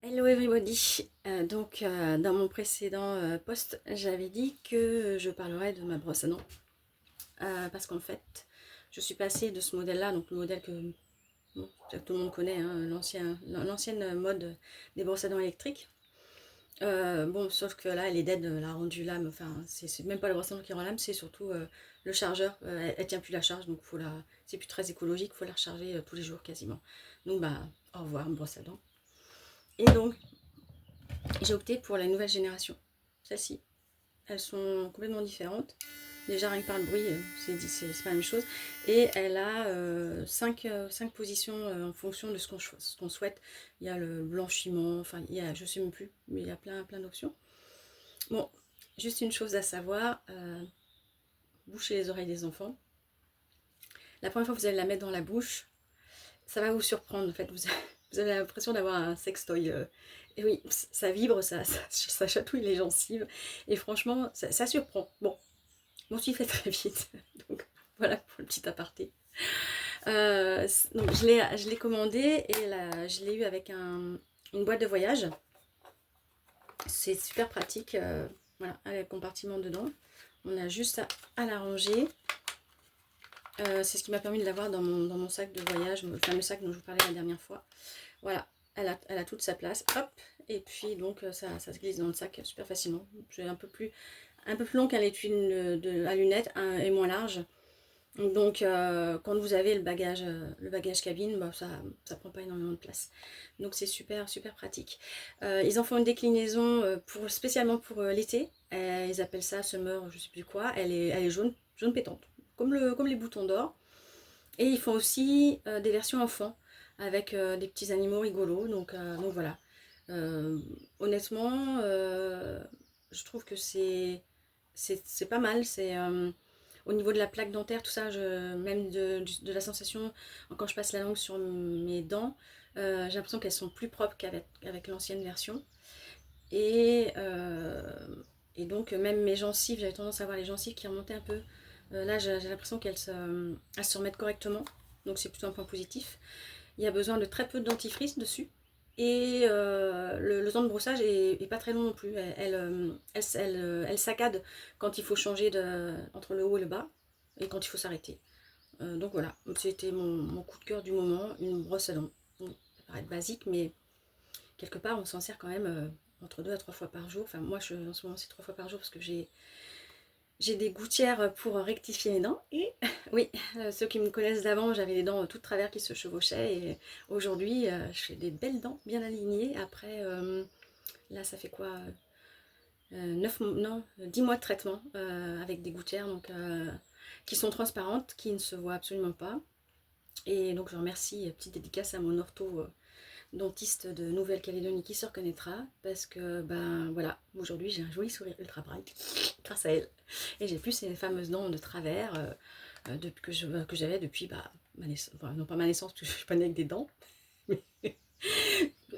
Hello everybody. Dans mon précédent post, j'avais dit que je parlerais de ma brosse à dents. Parce qu'en fait, je suis passée de ce modèle-là, donc le modèle que, bon, que tout le monde connaît, hein, l'ancienne mode des brosses à dents électriques. Bon, sauf que là, elle est dead, elle a rendu l'âme. Enfin, c'est même pas la brosse à dents qui rend l'âme, c'est surtout le chargeur. Elle tient plus la charge, donc c'est plus très écologique, faut la recharger tous les jours quasiment. Donc bah, au revoir, brosse à dents. Et donc, j'ai opté pour la nouvelle génération. Celle-ci, elles sont complètement différentes. Déjà, rien que par le bruit, c'est pas la même chose. Et elle a 5 positions en fonction de ce qu'on souhaite. Il y a le blanchiment, enfin, il y a, je sais même plus, mais il y a plein d'options. Bon, juste une chose à savoir, bouchez les oreilles des enfants. La première fois que vous allez la mettre dans la bouche, ça va vous surprendre. En fait, vous avez l'impression d'avoir un sextoy. Et oui, ça vibre, ça chatouille les gencives. Et franchement, ça surprend. Bon, on s'y fait très vite. Donc voilà pour le petit aparté. Donc je l'ai commandé et là, je l'ai eu avec une boîte de voyage. C'est super pratique. Voilà, avec le compartiment dedans. On a juste à la ranger. C'est ce qui m'a permis de l'avoir dans mon sac de voyage, le fameux sac dont je vous parlais la dernière fois. Voilà, elle a toute sa place. Hop, et puis donc ça se glisse dans le sac super facilement. C'est un peu plus long qu'un étui à lunettes et moins large. Donc quand vous avez le bagage cabine, bah, ça prend pas énormément de place. Donc c'est super pratique. Ils en font une déclinaison spécialement pour l'été. Ils appellent ça Summer, je sais plus quoi. Elle est jaune pétante, comme les boutons d'or. Et ils font aussi des versions enfants avec des petits animaux rigolos. Donc voilà. Euh, Honnêtement, je trouve que c'est pas mal. Au niveau de la plaque dentaire, tout ça, même de la sensation quand je passe la langue sur mes dents, j'ai l'impression qu'elles sont plus propres qu'avec l'ancienne version. Et, euh, et donc, même mes gencives, j'avais tendance à avoir les gencives qui remontaient un peu. Là, j'ai l'impression elles se remettent correctement. Donc, c'est plutôt un point positif. Il y a besoin de très peu de dentifrice dessus. Et le temps de brossage est pas très long non plus. Elle saccade quand il faut changer entre le haut et le bas et quand il faut s'arrêter. Donc voilà, c'était mon coup de cœur du moment, une brosse à dents. Bon, ça paraît basique, mais quelque part on s'en sert quand même entre 2 à 3 fois par jour. Enfin moi en ce moment c'est 3 fois par jour parce que j'ai des gouttières pour rectifier les dents. Et oui, ceux qui me connaissent d'avant, j'avais les dents toutes travers qui se chevauchaient. Et aujourd'hui, je fais des belles dents bien alignées. Après, là, ça fait quoi 10 mois de traitement avec des gouttières donc, qui sont transparentes, qui ne se voient absolument pas. Et donc, je remercie, petite dédicace à mon orthodontiste de Nouvelle-Calédonie qui se reconnaîtra parce que, ben voilà, aujourd'hui j'ai un joli sourire ultra bright grâce à elle. Et j'ai plus ces fameuses dents de travers que j'avais depuis ma naissance. Enfin, non pas ma naissance, parce que je suis pas née avec des dents. Mais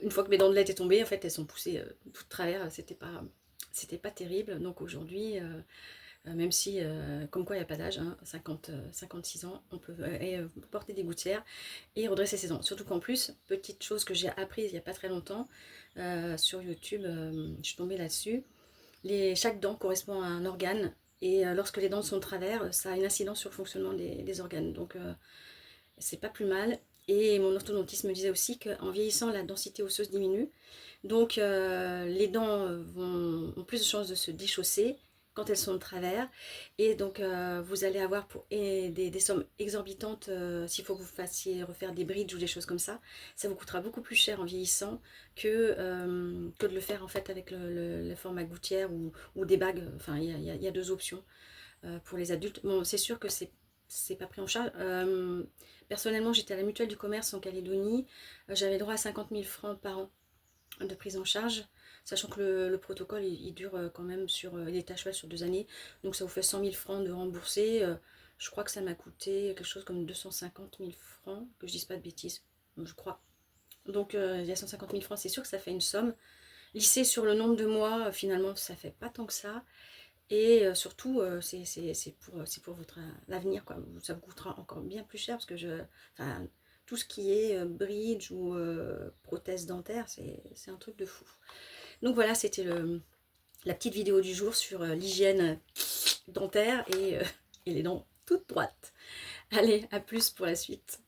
une fois que mes dents de lait étaient tombées, en fait, elles sont poussées toutes de travers. C'était pas terrible. Donc aujourd'hui, même si, comme quoi il n'y a pas d'âge, hein, 56 ans, on peut porter des gouttières et redresser ses dents. Surtout qu'en plus, petite chose que j'ai apprise il n'y a pas très longtemps, sur YouTube, je suis tombée là-dessus, chaque dent correspond à un organe et lorsque les dents sont de travers, ça a une incidence sur le fonctionnement des organes. Donc c'est pas plus mal. Et mon orthodontiste me disait aussi qu'en vieillissant, la densité osseuse diminue. Donc les dents ont plus de chances de se déchausser quand elles sont de travers. Et donc vous allez avoir des sommes exorbitantes s'il faut que vous fassiez refaire des bridges ou des choses comme ça. Ça vous coûtera beaucoup plus cher en vieillissant que de le faire en fait avec le format gouttière ou des bagues. Enfin, il y a deux options pour les adultes. Bon, c'est sûr que c'est pas pris en charge. Personnellement, j'étais à la mutuelle du commerce en Calédonie. J'avais droit à 50 000 francs par an de prise en charge, sachant que le protocole il dure quand même il est à cheval sur 2 années, donc ça vous fait 100 000 francs de rembourser. Je crois que ça m'a coûté quelque chose comme 250 000 francs, que je dise pas de bêtises, je crois. Donc il y a 150 000 francs, c'est sûr que ça fait une somme. Lissé sur le nombre de mois, finalement, ça fait pas tant que ça. Et surtout, c'est pour votre l'avenir, quoi. Ça vous coûtera encore bien plus cher parce que enfin, tout ce qui est bridge ou prothèse dentaire, c'est un truc de fou. Donc voilà, c'était la petite vidéo du jour sur l'hygiène dentaire et les dents toutes droites. Allez, à plus pour la suite.